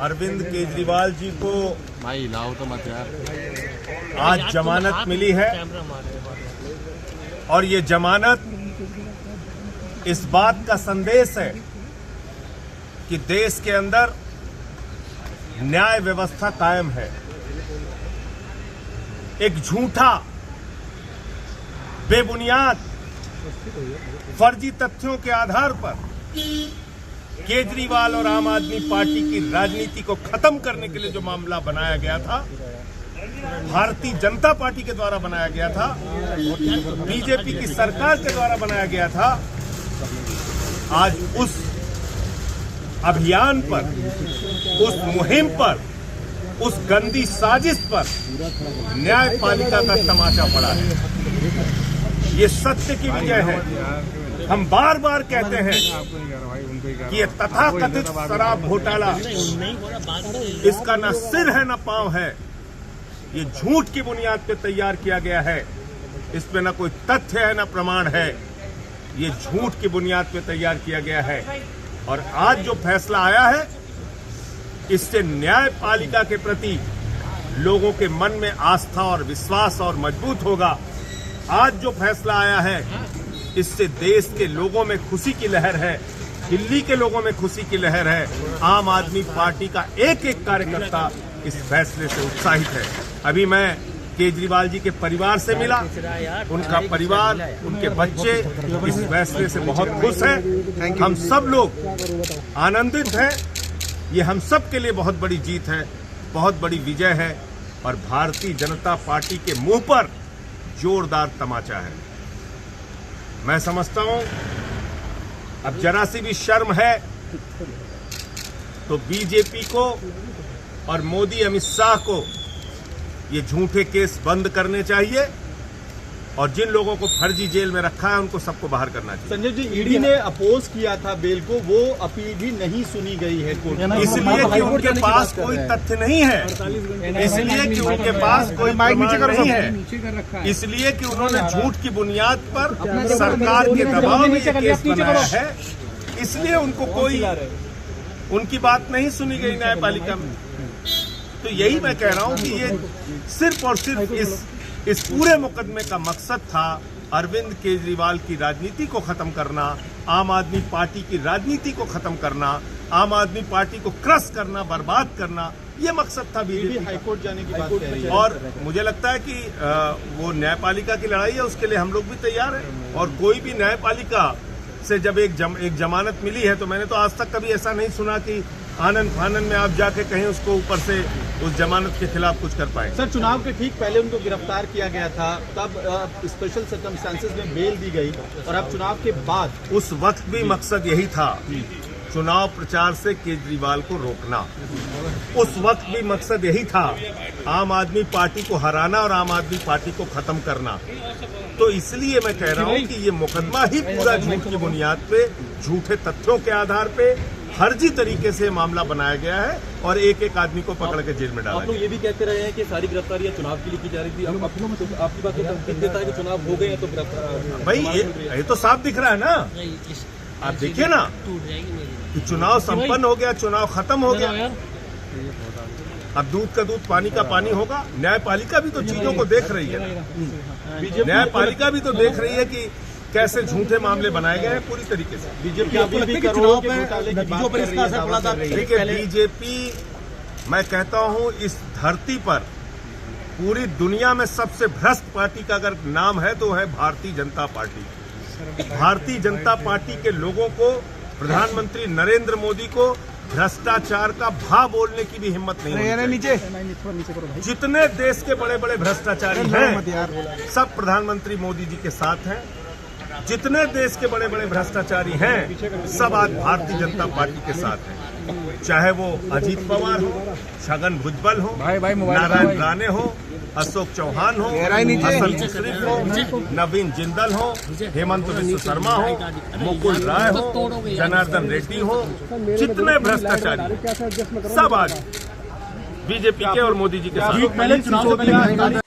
अरविंद केजरीवाल जी को भाई लाओ तो मत यार। आज जमानत मिली है और ये जमानत इस बात का संदेश है कि देश के अंदर न्याय व्यवस्था कायम है। एक झूठा, बेबुनियाद, फर्जी तथ्यों के आधार पर केजरीवाल और आम आदमी पार्टी की राजनीति को खत्म करने के लिए जो मामला बनाया गया था, भारतीय जनता पार्टी के द्वारा बनाया गया था, बीजेपी की सरकार के द्वारा बनाया गया था, आज उस अभियान पर, उस मुहिम पर, उस गंदी साजिश पर न्यायपालिका का तमाचा पड़ा है। ये सत्य की विजय है। हम बार बार कहते हैं कि ये तथाकथित शराब घोटाला, इसका न सिर है न पांव है। ये झूठ की बुनियाद पे तैयार किया गया है। इस पे न कोई तथ्य है न प्रमाण है। ये झूठ की बुनियाद पे तैयार किया गया है। और आज जो फैसला आया है, इससे न्यायपालिका के प्रति लोगों के मन में आस्था और विश्वास और मजबूत होगा। आज जो फैसला आया है, इससे देश के लोगों में खुशी की लहर है, दिल्ली के लोगों में खुशी की लहर है। आम आदमी पार्टी का एक एक कार्यकर्ता इस फैसले से उत्साहित है। अभी मैं केजरीवाल जी के परिवार से मिला। उनका परिवार, उनके बच्चे इस फैसले से बहुत खुश हैं। हम सब लोग आनंदित हैं। ये हम सब के लिए बहुत बड़ी जीत है, बहुत बड़ी विजय है और भारतीय जनता पार्टी के मुंह पर जोरदार तमाचा है। मैं समझता हूं अब जरा सी भी शर्म है तो बीजेपी को और मोदी, अमित शाह को ये झूठे केस बंद करने चाहिए और जिन लोगों को फर्जी जेल में रखा है उनको सबको बाहर करना चाहिए। संजय जी, ईडी ने अपोज किया था बेल को, वो अपील भी नहीं सुनी गई है कोर्ट में, इसलिए कि उनके पास कोई तथ्य नहीं है, इसलिए कि उनके पास कोई प्रमाण नहीं है, इसलिए कि उन्होंने झूठ की बुनियाद पर सरकार के दबाव में ये केस बनाया है, इसलिए उनको कोई, उनकी बात नहीं सुनी गई न्यायपालिका में। तो यही मैं कह रहा हूं कि ये सिर्फ और सिर्फ इस पूरे मुकदमे का मकसद था अरविंद केजरीवाल की राजनीति को खत्म करना, आम आदमी पार्टी की राजनीति को खत्म करना, आम आदमी पार्टी को क्रश करना, बर्बाद करना। ये मकसद था बीजेपी हाईकोर्ट जाने की बात कह रही है। और मुझे लगता है कि वो न्यायपालिका की लड़ाई है, उसके लिए हम लोग भी तैयार हैं। और कोई भी न्यायपालिका से जब एक जमानत मिली है, तो मैंने तो आज तक कभी ऐसा नहीं सुना कि आनंद फानन में आप जाके कहीं उसको ऊपर से उस जमानत के खिलाफ कुछ कर पाए। सर, चुनाव के ठीक पहले उनको गिरफ्तार किया गया था, तब स्पेशल सर्कमस्टांसेस में बेल दी गई और अब चुनाव के बाद उस वक्त भी मकसद यही था, चुनाव प्रचार से केजरीवाल को रोकना। उस वक्त भी मकसद यही था, आम आदमी पार्टी को हराना और आम आदमी पार्टी को खत्म करना। तो इसलिए मैं कह रहा हूं कि ये मुकदमा ही पूरा झूठ की बुनियाद पे, झूठे तथ्यों के आधार पे, फर्जी तरीके से मामला बनाया गया है और एक एक आदमी को पकड़ के जेल में डाला। आप लोग ये भी कहते रहे हैं कि सारी गिरफ्तारियां चुनाव के लिए की जा रही थी। अब आपकी बात तो देता है कि चुनाव हो गए हैं तो गिरफ्तार। भाई ये तो साफ दिख रहा है ना, आप देखिए ना कि चुनाव संपन्न हो गया, चुनाव खत्म हो गया। अब दूध का दूध, पानी का पानी होगा। न्यायपालिका भी तो चीजों को देख रही है ना, न्यायपालिका भी तो देख रही है कि कैसे झूठे मामले बनाए गए हैं पूरी तरीके से। बीजेपी अभी भी करोड़ों के घोटाले की बात कर रही है। देखिए, बीजेपी, मैं कहता हूं इस धरती पर पूरी दुनिया में सबसे भ्रष्ट पार्टी का अगर नाम है तो है भारतीय जनता पार्टी। भारतीय जनता पार्टी के लोगों को, प्रधानमंत्री नरेंद्र मोदी को भ्रष्टाचार का भा बोलने की भी हिम्मत नहीं है। जितने देश के बड़े बड़े भ्रष्टाचारी हैं, सब प्रधानमंत्री मोदी जी के साथ हैं। जितने देश के बड़े बड़े भ्रष्टाचारी हैं, सब आज भारतीय जनता पार्टी के साथ हैं। चाहे वो अजीत पवार हो, छगन भुजबल हो, नारायण राणे हो, अशोक चौहान हो, हसन मुश्रीफ हो, नवीन जिंदल हो, हेमंत बिस्व शर्मा हो, मुकुल राय हो, जनार्दन रेड्डी हो, जितने भ्रष्टाचारी सब आज बीजेपी के और मोदी जी के साथ।